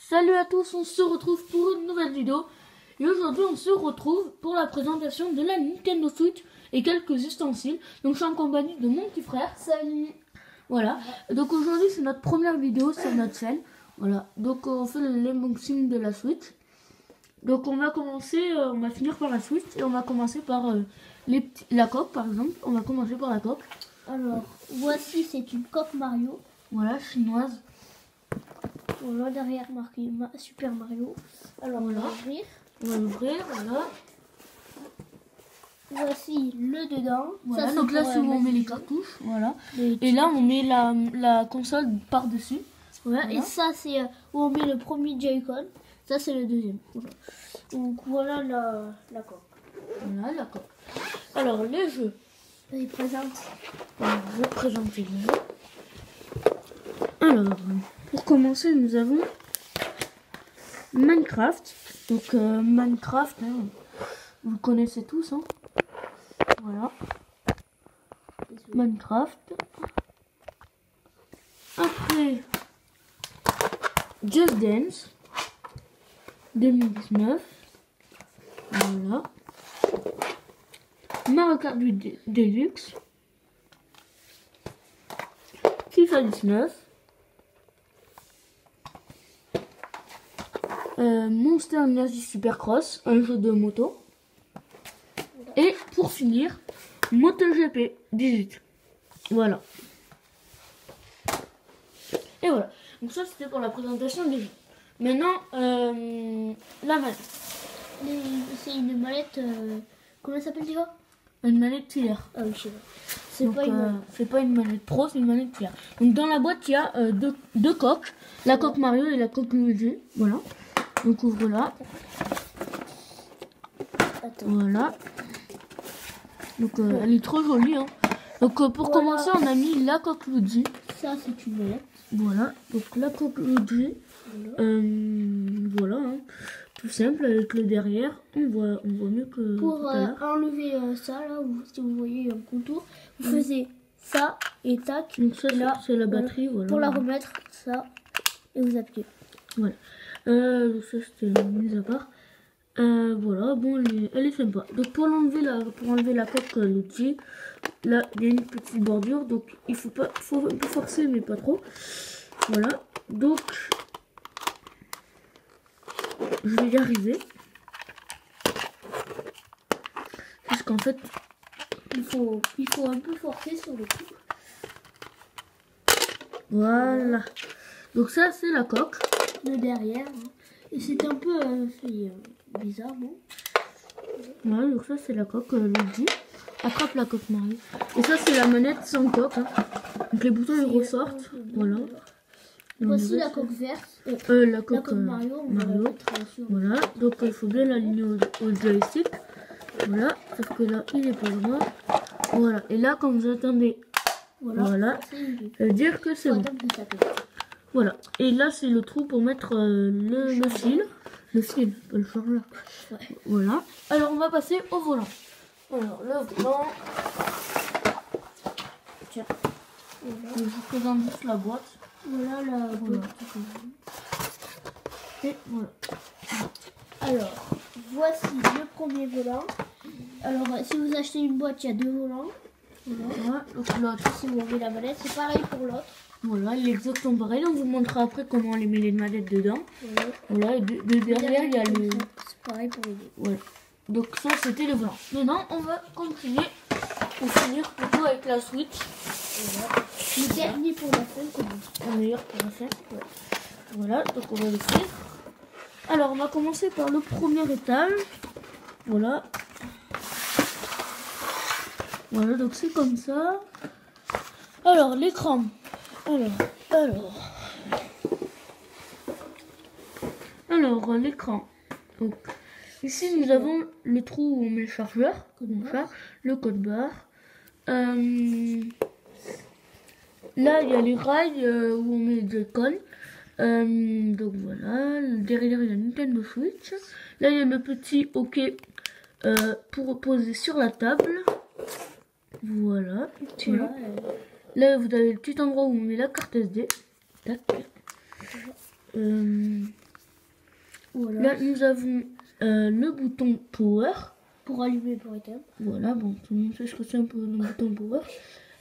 Salut à tous, on se retrouve pour une nouvelle vidéo. Et aujourd'hui on se retrouve pour la présentation de la Nintendo Switch et quelques ustensiles. Donc je suis en compagnie de mon petit frère. Salut. Voilà, donc aujourd'hui c'est notre première vidéo sur notre chaîne. Voilà, donc on fait l'unboxing de la Switch. Donc on va commencer, on va finir par la Switch et on va commencer par la coque par exemple. On va commencer par la coque. Alors, voici, c'est une coque Mario. Voilà, chinoise. Voilà, derrière marqué Super Mario. Alors, Voilà. on va ouvrir. On va l'ouvrir, voilà. Voici le dedans. Voilà, Ça, donc là c'est où on met les jeux. cartouches. Voilà. Les Et là on met la console par-dessus. Voilà. Voilà. Et ça, c'est où on met le premier Joy-Con. Ça, c'est le deuxième. Voilà. Donc, voilà la coque. Voilà la coque. Alors les jeux. Il présente. Alors, je vais présenter les jeux. Alors, pour commencer, nous avons Minecraft. Donc Minecraft, hein, vous le connaissez tous. Hein. Voilà. Minecraft. Après, Just Dance 2019. Voilà. Mario Kart 8 Deluxe. FIFA 19. Monster Energy Supercross, un jeu de moto. Et pour finir, MotoGP 18. Voilà. Et voilà. Donc ça c'était pour la présentation des jeux. Maintenant, la manette. C'est une manette. Comment elle s'appelle déjà? Une manette tire. Ah oui, je sais pas. C'est Donc, pas une manette. c'est pas une manette pro, c'est une manette tire. Donc dans la boîte il y a deux coques. La coque Mario et la coque Luigi. Voilà. Donc ouvre là. Attends. Voilà. Donc elle est trop jolie. Hein. Donc pour commencer on a mis la coque Luigi. Ça, c'est une manette. Voilà. Donc la coque Luigi. Voilà. Hein. Tout simple avec le derrière. On voit mieux que Pour tout à l'heure. enlever ça, là, si vous voyez un contour, vous faisiez ça et tac. Donc ça là, c'est la batterie. Voilà. Pour la remettre, ça, et vous appuyez. Voilà. Ça c'était mis à part. Voilà, bon, elle est sympa. Donc pour enlever la coque Luigi, là il y a une petite bordure, donc il faut un peu forcer mais pas trop. Voilà, donc je vais y arriver. Parce qu'en fait, Il faut un peu forcer sur le coup. voilà. Donc ça c'est la coque. De derrière. Hein. Et c'est un peu bizarre, non? Voilà, donc ça c'est la coque Luigi. Attrape la coque Mario. Et ça c'est la manette sans coque. Hein. Donc les boutons ils ressortent. Voilà. Voici la coque verte. La coque Mario. On va la mettre sur. Voilà, donc il faut bien l'aligner au joystick. Voilà, sauf que là il est pas droit. Voilà, et là quand vous attendez, voilà, ça veut dire que c'est bon. Voilà, et là c'est le trou pour mettre le fil. Le fil, pas le chargeur. Ouais. Voilà. Alors on va passer au volant. Alors le volant. Tiens. Voilà. Je vous présente juste la boîte. Voilà la boîte. Et voilà. Alors, voici le premier volant. Alors, si vous achetez une boîte, il y a deux volants. Voilà, donc l'autre. Si vous avez la manette, c'est pareil pour l'autre. Voilà, il est exactement pareil. On vous montrera après comment on les met les manettes dedans. Voilà. Voilà, et de derrière il y a le. C'est pareil pour les deux. Voilà. Donc ça c'était le volant. Maintenant on va continuer pour finir plutôt avec la Switch. Voilà. Le dernier pour la fin, La meilleure pour la fin. Ouais. Voilà, donc on va l'écrire. Alors on va commencer par le premier étage. Voilà. Voilà, donc c'est comme ça. Alors l'écran. Alors l'écran. Donc ici nous avons le trou où on met le chargeur, comme ça, le code barre. Là il y a les rails où on met le Joy-Con. Donc voilà, derrière il y a Nintendo Switch. Là il y a le petit OK pour poser sur la table. Voilà. Voilà, Là vous avez le petit endroit où on met la carte SD. Tac. Voilà. Là, nous avons le bouton Power. Pour allumer, pour éteindre. Voilà, bon, tout le monde sait ce que c'est un peu le bouton Power.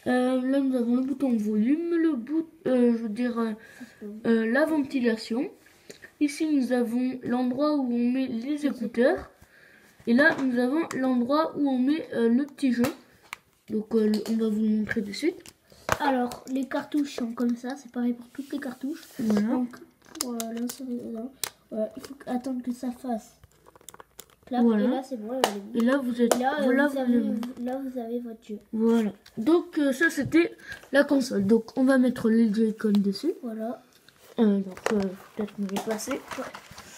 Là, nous avons le bouton volume, la ventilation. Ici, nous avons l'endroit où on met les écouteurs. Et là, nous avons l'endroit où on met le petit jeu. Donc, on va vous le montrer de suite. Alors, les cartouches sont comme ça. C'est pareil pour toutes les cartouches. Voilà. Donc, pour l'insérer dedans, il faut attendre que ça fasse. Là, Voilà. Et là, c'est bon. Et là, vous êtes... Là, voilà, vous avez votre jeu. Voilà. Donc, ça, c'était la console. Donc, on va mettre les Joy-Con dessus. Voilà. Peut-être me les placer. Ouais.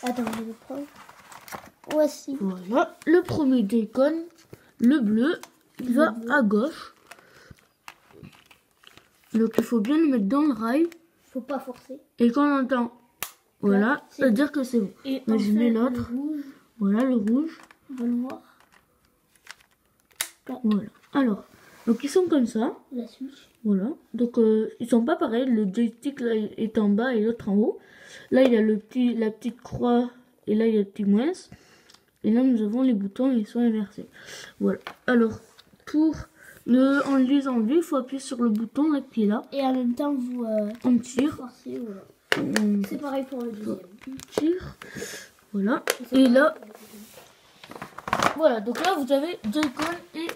Attends, je vais le prendre. Voici. Voilà. Le premier Joy-Con, le bleu, il va à gauche. Donc, il faut bien le mettre dans le rail. Faut pas forcer. Et quand on entend... Voilà, ça veut dire que c'est bon. Et enfin, je mets l'autre. Le rouge. Voilà, le rouge. On va le voir. Voilà. Alors, donc ils sont comme ça. La switch. Voilà. Donc, ils sont pas pareils. Le joystick là, est en bas et l'autre en haut. Là, il y a la petite croix. Et là, il y a le petit moins. Et là, nous avons les boutons. Ils sont inversés. Voilà. Alors, pour en les enlever, il faut appuyer sur le bouton là, qui est là. Et en même temps, vous On tire. forcez, voilà. C'est pareil pour le deuxième. On tire. Voilà. Et là... Voilà. Donc là, vous avez Joy-Con et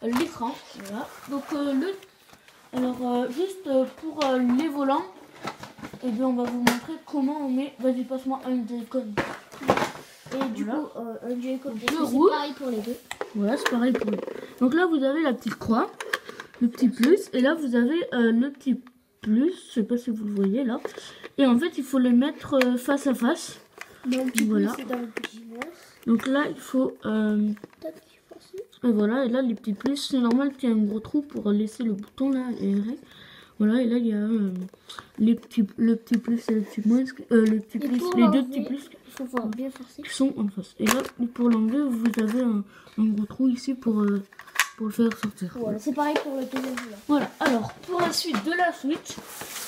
l'écran. Voilà. Donc, juste pour les volants, et bien, on va vous montrer comment on met... Vas-y, passe-moi un Joy-Con. Et du Voilà. coup, un Joy-Con, Le c'est rouge. pareil pour les deux. Voilà, c'est pareil pour lui. Donc là, vous avez la petite croix, le petit plus, et là, vous avez le petit plus, je sais pas si vous le voyez là. Et en fait, il faut les mettre face à face. Donc, du Voilà. coup, c'est dans le petit moins. Donc là, il faut... Tac, forcer. et voilà, et là, les petits plus, c'est normal qu'il y ait un gros trou pour laisser le bouton là. Voilà, et là, il y a le petit plus et le petit moins, le petit plus, les deux petits plus Il faut voir bien forcer. qui sont en face. Et là, pour l'enlever, vous avez un gros trou ici pour le faire sortir. Voilà, c'est pareil pour le deuxième volant. Voilà, alors pour la suite de la Switch,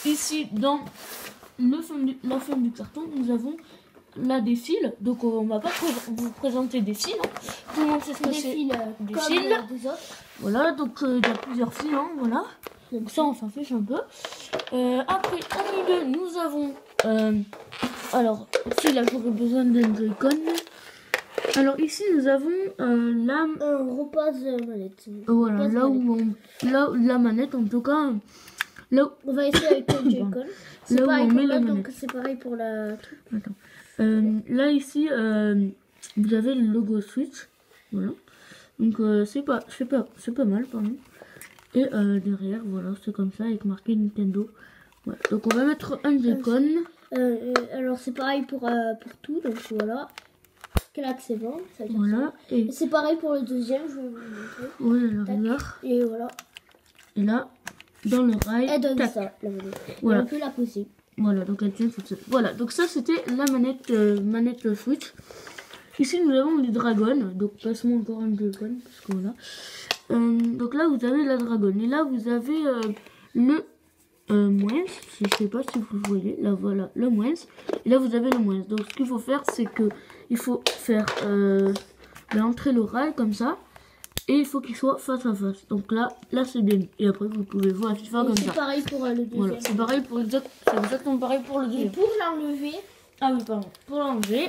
ici dans la fin du carton, nous avons là des fils. Donc on va pas vous présenter des fils. Hein. Tout le monde sait ce que Des c'est. fils Des comme fils. des autres. Voilà, donc il y a plusieurs fils. Hein, voilà. Donc ça, on s'en fiche un peu. Après, au milieu, nous avons... alors, ici, là, j'aurais besoin d'un Joy-Con. Alors ici, nous avons la... Un repasse manette. Voilà, là où la manette, en tout cas... Là où... On va essayer avec le Joy-Con. C'est Là où pareil on pour met là, la donc manette. c'est pareil pour la... Attends. Là, ici, vous avez le logo Switch. Voilà. Donc, c'est pas mal, pardon. Et derrière, voilà, c'est comme ça, avec marqué Nintendo. Voilà. Donc, on va mettre un Joy-Con. alors c'est pareil pour tout, donc voilà. Clac, c'est bon. Ça veut dire Voilà. ça. Et c'est pareil pour le deuxième, je vais vous montrer. Voilà, Tac. regarde. Et voilà. Et là, dans le rail, Elle donne tac. ça, la manette. Voilà. Et on peut la poser. Voilà, donc elle tient toute seule. Voilà, donc ça c'était la manette Switch. Ici nous avons les dragons, donc passe-moi encore un Joy-Con, parce que voilà. Donc là vous avez la dragon, et là vous avez le moins, je sais pas si vous le voyez, là voilà, le moins, et là vous avez le moins. Donc ce qu'il faut faire, c'est que il faut faire entrer le rail comme ça, et il faut qu'il soit face à face. Donc là c'est bien. Et après vous pouvez voir FIFA comme ça. C'est pareil pour le deuxième. Voilà, c'est pareil pour c'est exactement pareil pour le Et deuxième. pour l'enlever, Ah oui, pardon. Pour l'enlever,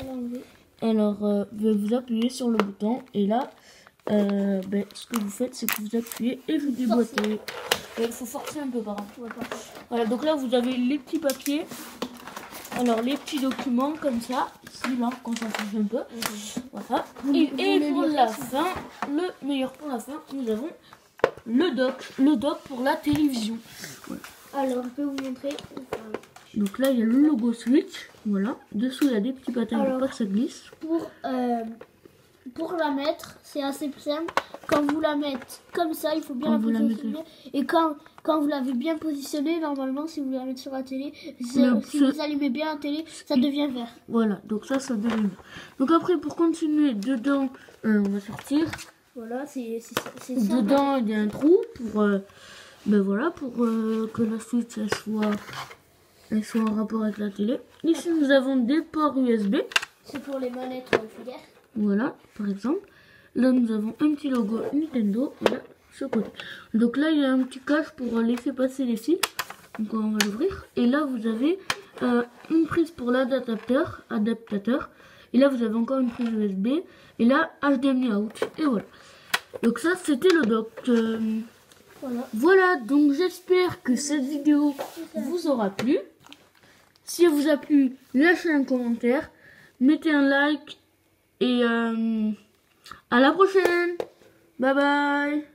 alors vous appuyez sur le bouton et là, ce que vous faites, c'est que vous appuyez et vous déboîtez. Il faut forcer un peu, par exemple. Voilà, donc là vous avez les petits papiers. Alors les petits documents comme ça, ici là, quand ça change un peu. Voilà. Et pour la fin, le meilleur pour la fin, nous avons le dock pour la télévision. Voilà. Alors je peux vous montrer. Donc là il y a le logo Switch, voilà. Dessous il y a des petits patins pour pas que ça glisse. Pour la mettre, c'est assez simple. Quand vous la mettez comme ça, il faut bien la positionner. Et quand vous l'avez bien positionnée, normalement, si vous la mettez sur la télé, si vous allumez bien la télé, ça devient vert. Voilà, donc ça devient vert. Donc après, pour continuer, dedans, on va sortir. Voilà, c'est ça. Dedans, il y a un trou pour, pour que la Switch elle soit en rapport avec la télé. Ici, nous avons des ports USB. C'est pour les manettes filaires. Voilà, par exemple. Là, nous avons un petit logo Nintendo. Et là, ce côté. Donc là, il y a un petit cache pour laisser passer les fils. Donc on va l'ouvrir. Et là, vous avez une prise pour l'adaptateur. Et là, vous avez encore une prise USB. Et là, HDMI out. Et voilà. Donc ça, c'était le dock. Voilà, donc j'espère que cette vidéo vous aura plu. Si elle vous a plu, lâchez un commentaire. Mettez un like. Et à la prochaine. Bye bye.